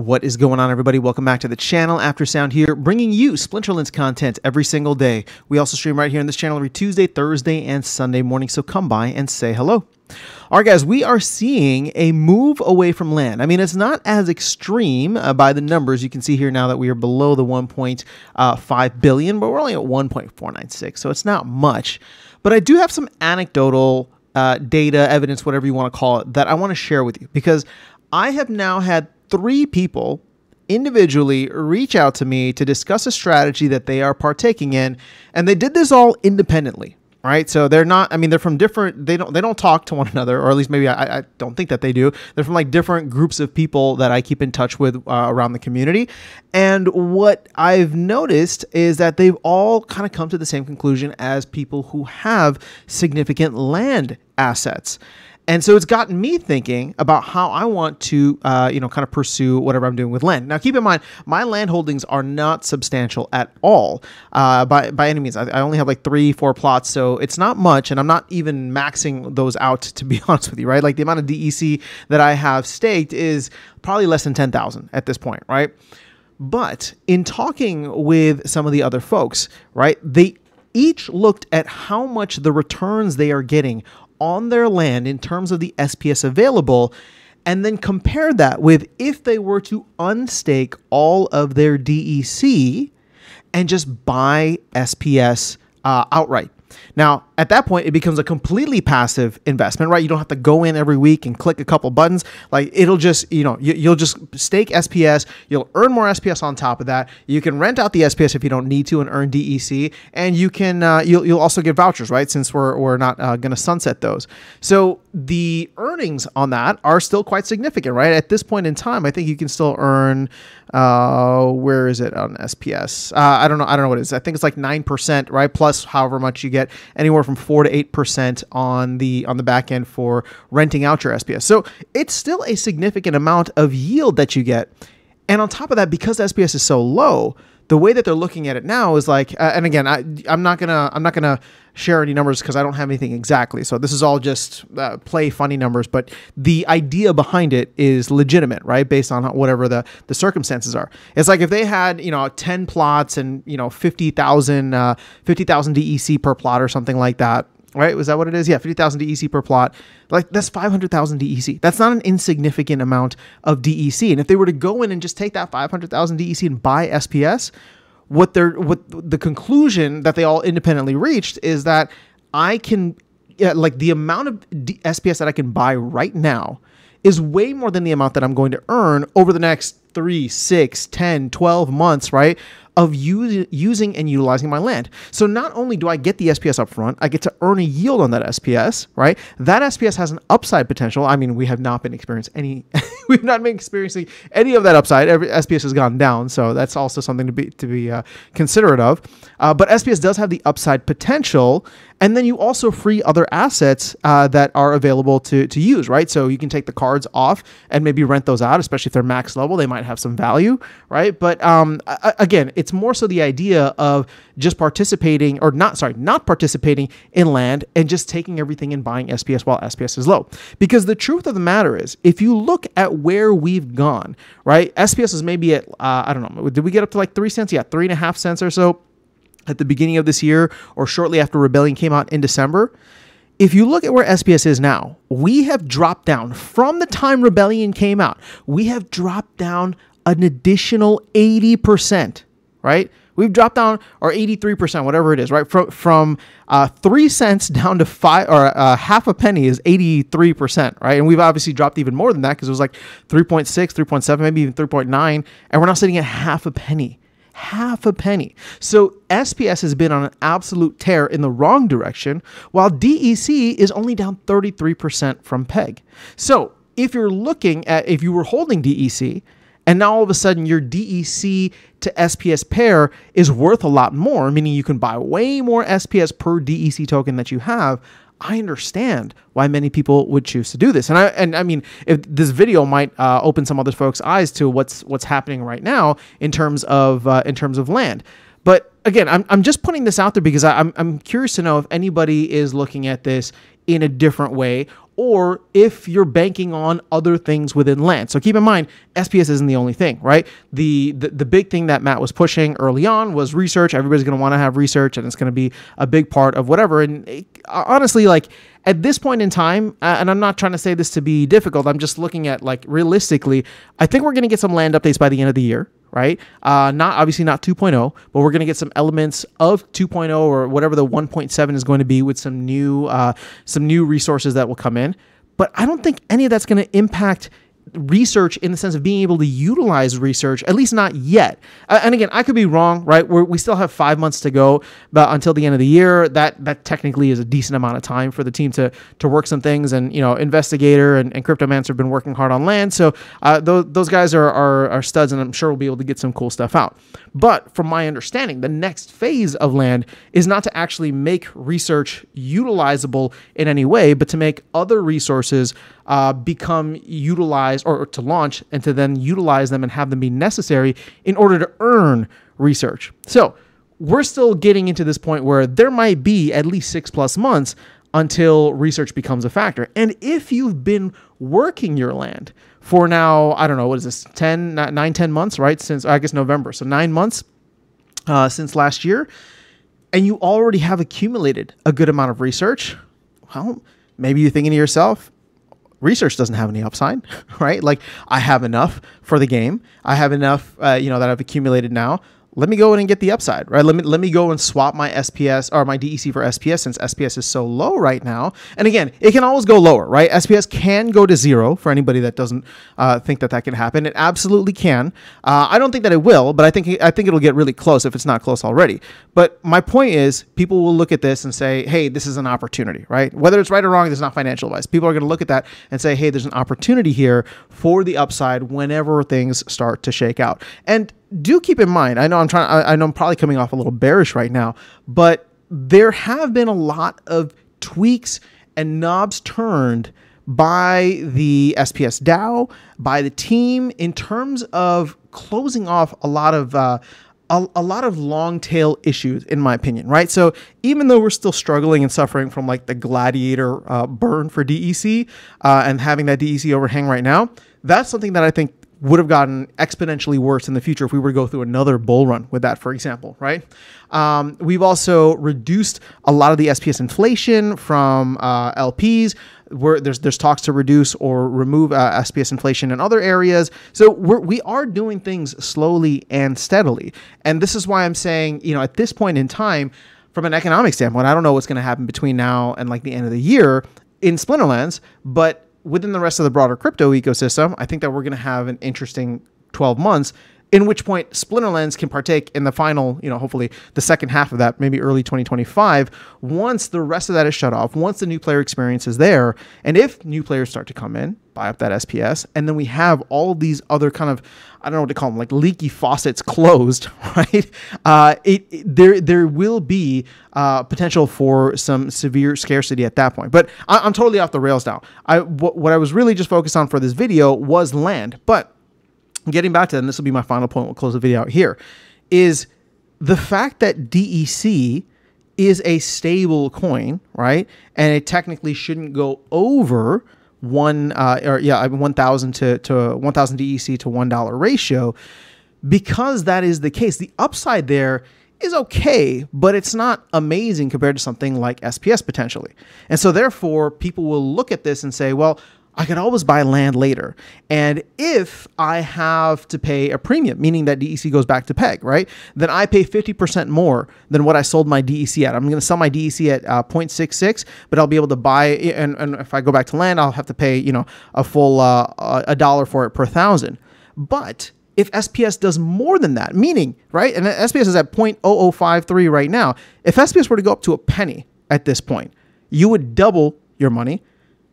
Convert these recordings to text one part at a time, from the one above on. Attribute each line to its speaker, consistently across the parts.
Speaker 1: What is going on, everybody? Welcome back to the channel. After Sound here, bringing you Splinterlands content every single day. We also stream right here on this channel every Tuesday, Thursday, and Sunday morning, so come by and say hello. All right, guys, we are seeing a move away from land. I mean, it's not as extreme by the numbers. You can see here now that we are below the 1.5 billion, but we're only at 1.496, so it's not much. But I do have some anecdotal data, evidence, whatever you want to call it, that I want to share with you, because I have now had 3 people individually reach out to me to discuss a strategy that they are partaking in, and they did this all independently, right? So they're not, I mean, they're from different, they don't talk to one another, or at least maybe I don't think that they do. They're from like different groups of people that I keep in touch with around the community. And what I've noticed is that they've all kind of come to the same conclusion as people who have significant land assets. And so it's gotten me thinking about how I want to, kind of pursue whatever I'm doing with land. Now, keep in mind, my land holdings are not substantial at all by any means. I only have like 3-4 plots, so it's not much, and I'm not even maxing those out, to be honest with you, right? Like the amount of DEC that I have staked is probably less than 10,000 at this point, right? But in talking with some of the other folks, right, they each looked at how much the returns they are getting on their land in terms of the SPS available, and then compare that with if they were to unstake all of their DEC and just buy SPS outright. Now, at that point, it becomes a completely passive investment, right? You don't have to go in every week and click a couple buttons. Like, it'll just, you'll just stake SPS. You'll earn more SPS on top of that. You can rent out the SPS if you don't need to and earn DEC. And you can, you'll also get vouchers, right? Since we're not going to sunset those. So the earnings on that are still quite significant, right? At this point in time, I think you can still earn, where is it on SPS? I don't know what it is. I think it's like 9%, right? Plus however much you get, anywhere from 4 to 8% on the back end for renting out your SPS. So it's still a significant amount of yield that you get. And on top of that, because SPS is so low, the way that they're looking at it now is like, and again, I'm not gonna share any numbers because I don't have anything exactly. So this is all just play funny numbers, but the idea behind it is legitimate, right? Based on whatever the circumstances are. It's like if they had, 10 plots and, 50,000 DEC per plot or something like that. Right? Was that what it is? Yeah, 50,000 DEC per plot. Like, that's 500,000 DEC. That's not an insignificant amount of DEC. And if they were to go in and just take that 500,000 DEC and buy SPS, what the conclusion that they all independently reached is that I can, like, the amount of SPS that I can buy right now is way more than the amount that I'm going to earn over the next 3, 6, 10, 12 months, right, of using and utilizing my land. So not only do I get the SPS up front, I get to earn a yield on that SPS, right? That SPS has an upside potential. I mean, we have not been experiencing any, we've not been experiencing any of that upside. Every SPS has gone down, so that's also something to be considerate of. But SPS does have the upside potential, and then you also free other assets that are available to use, right? So you can take the cards off and maybe rent those out, especially if they're max level. They might have some value, right? But again, it's more so the idea of just participating, or not participating in land and just taking everything and buying SPS while SPS is low. Because the truth of the matter is, if you look at where we've gone, right? SPS is maybe at, I don't know, did we get up to like 3 cents? Yeah, 3.5 cents or so at the beginning of this year, or shortly after Rebellion came out in December. If you look at where SPS is now, we have dropped down from the time Rebellion came out. We have dropped down an additional 80%, right? We've dropped down, or 83%, whatever it is, right? From 3 cents down to 5, or half a penny is 83%, right? And we've obviously dropped even more than that because it was like 3.6, 3.7, maybe even 3.9, and we're now sitting at half a penny. Half a penny. So SPS has been on an absolute tear in the wrong direction, while DEC is only down 33% from PEG. So if you're looking at, if you were holding DEC, and now all of a sudden your DEC to SPS pair is worth a lot more, meaning you can buy way more SPS per DEC token that you have, I understand why many people would choose to do this. And I mean, if this video might open some other folks' eyes to what's happening right now in terms of land. But again, I'm just putting this out there because I'm curious to know if anybody is looking at this in a different way, or if you're banking on other things within land. So keep in mind, SPS isn't the only thing, right? The big thing that Matt was pushing early on was research. Everybody's going to want to have research, and it's going to be a big part of whatever. And honestly, like at this point in time, and I'm not trying to say this to be difficult, I'm just looking at like realistically, I think we're going to get some land updates by the end of the year. Right? Obviously not 2.0, but we're going to get some elements of 2.0 or whatever the 1.7 is going to be with some new resources that will come in. But I don't think any of that's going to impact research in the sense of being able to utilize research, at least not yet. And again, I could be wrong, right? We still have 5 months to go until the end of the year. That technically is a decent amount of time for the team to work some things. And, Investigator and Cryptomancer have been working hard on land. So those guys are studs, and I'm sure we'll be able to get some cool stuff out. But from my understanding, the next phase of land is not to actually make research utilizable in any way, but to make other resources become utilized, or to launch and to then utilize them and have them be necessary in order to earn research. So we're still getting into this point where there might be at least 6+ months until research becomes a factor. And if you've been working your land for now, I don't know, what is this, 10 months, right? Since, I guess, November. So 9 months since last year, and you already have accumulated a good amount of research, well, maybe you're thinking to yourself, research doesn't have any upside, right? Like, I have enough for the game. I have enough, that I've accumulated now. Let me go in and get the upside, right? Let me go and swap my SPS or my DEC for SPS, since SPS is so low right now. And again, it can always go lower, right? SPS can go to 0 for anybody that doesn't think that can happen. It absolutely can. I don't think that it will, but I think it'll get really close if it's not close already. But my point is, people will look at this and say, hey, this is an opportunity, right? Whether it's right or wrong, there's not financial advice. People are going to look at that and say, hey, there's an opportunity here for the upside whenever things start to shake out. And do keep in mind, I know I'm probably coming off a little bearish right now, but there have been a lot of tweaks and knobs turned by the SPS DAO, by the team, in terms of closing off a lot of long tail issues, in my opinion, right? So even though we're still struggling and suffering from like the gladiator burn for DEC and having that DEC overhang right now, that's something that I think would have gotten exponentially worse in the future if we were to go through another bull run with that, for example, right? We've also reduced a lot of the SPS inflation from LPs, where there's talks to reduce or remove SPS inflation in other areas. So we are doing things slowly and steadily. And this is why I'm saying, at this point in time, from an economic standpoint, I don't know what's going to happen between now and like the end of the year in Splinterlands, but within the rest of the broader crypto ecosystem, I think that we're going to have an interesting 12 months, in which point Splinterlands can partake in the final, hopefully the second half of that, maybe early 2025, once the rest of that is shut off, once the new player experience is there, and if new players start to come in, buy up that SPS, and then we have all these other kind of, I don't know what to call them, like leaky faucets closed, right? There will be potential for some severe scarcity at that point. But I'm totally off the rails now. What I was really just focused on for this video was land. But getting back to that, and this will be my final point, we'll close the video out here, is the fact that DEC is a stable coin, right? And it technically shouldn't go over 1,000 to 1,000 DEC to $1 ratio, because that is the case. The upside there is okay, but it's not amazing compared to something like SPS potentially. And so therefore, people will look at this and say, well, I could always buy land later. And if I have to pay a premium, meaning that DEC goes back to peg, right? Then I pay 50% more than what I sold my DEC at. I'm going to sell my DEC at 0.66, but I'll be able to buy, and if I go back to land, I'll have to pay, a full $1 for it per 1,000. But if SPS does more than that, meaning, right, and SPS is at 0.0053 right now, if SPS were to go up to a penny at this point, you would double your money,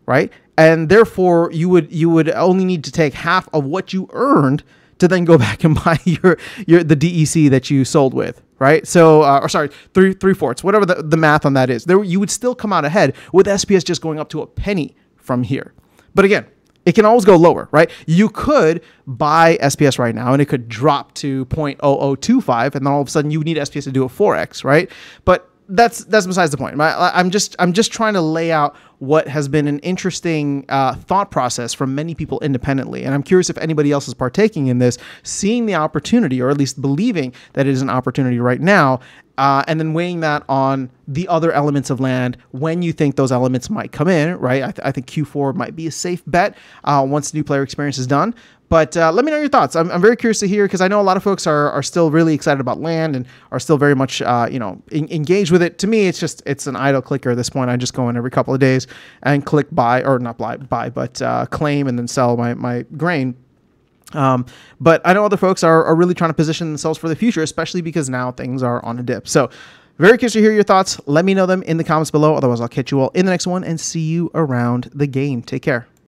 Speaker 1: right? And therefore, you would only need to take half of what you earned to then go back and buy the DEC that you sold with, right? So, or sorry, three-fourths, whatever the math on that is. You would still come out ahead with SPS just going up to a penny from here. But again, it can always go lower, right? You could buy SPS right now and it could drop to 0.0025, and then all of a sudden you would need SPS to do a 4x, right? But that's besides the point. I'm just trying to lay out what has been an interesting thought process from many people independently, and I'm curious if anybody else is partaking in this, seeing the opportunity, or at least believing that it is an opportunity right now, and then weighing that on the other elements of land when you think those elements might come in, right? I think Q4 might be a safe bet once the new player experience is done. But let me know your thoughts. I'm very curious to hear, because I know a lot of folks are still really excited about land and are still very much engaged with it. To me, it's an idle clicker at this point. I just go in every couple of days and click buy, or not buy, but claim and then sell my grain. But I know other folks are really trying to position themselves for the future, especially because now things are on a dip. So very curious to hear your thoughts. Let me know them in the comments below. Otherwise, I'll catch you all in the next one and see you around the game. Take care.